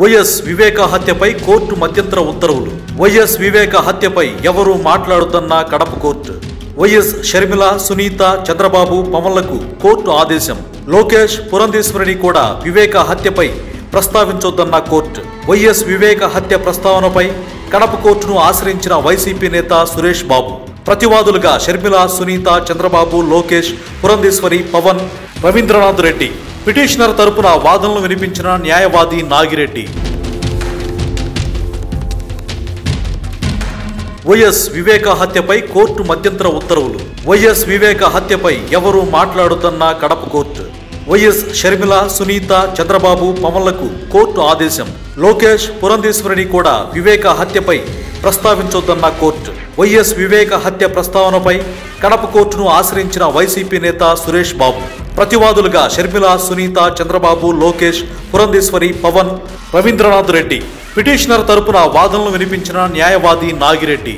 YS Viveka హత్యపై court మధ్యంతర ఉత్తర్వులు. వైఎస్ వివేక హత్యపై ఎవరూ మాట్లాడొద్దన్న కడప కోర్టు. వైఎస్ షర్మిల, సునీత, చంద్రబాబు, పవన్లకు కోర్టు ఆదేశం. లోకేష్, పురంధేశ్వరిని కూడా వివేక హత్యపై ప్రస్తావించొద్దన్న కోర్టు. వైఎస్ వివేక హత్య ప్రస్తావనపై కడప కోర్టును ఆశ్రయించిన వైసీపీ నేత సురేష్ బాబు. ప్రతివాదులుగా షర్మిల, సునీత, చంద్రబాబు, లోకేష్, పురంధేశ్వరి, పవన్, రవీంద్రనాథ్ రెడ్డి. పిటిషనర్ తరపున వాదనలు వినిపించిన న్యాయవాది నాగిరెడ్డి. వైఎస్ వివేక హత్యపై కోర్టు మధ్యంతర ఉత్తర్వులు. వైఎస్ వివేక హత్యపై ఎవరూ మాట్లాడొద్దన్న కడప కోర్టు. వైఎస్ షర్మిల, సునీత, చంద్రబాబు, పవన్లకు కోర్టు ఆదేశం. లోకేష్, పురంధేశ్వరిని కూడా వివేక హత్యపై ప్రస్తావించొద్దన్న కోర్టు. వైఎస్ వివేక హత్య ప్రస్తావనపై కడప కోర్టును ఆశ్రయించిన వైసీపీ నేత సురేష్ బాబు. ప్రతివాదులుగా షర్మిల, సునీత, చంద్రబాబు, లోకేష్, పురంధేశ్వరి, పవన్, రవీంద్రనాథ్ రెడ్డి. పిటిషనర్ తరపున వాదనలు వినిపించిన న్యాయవాది నాగిరెడ్డి.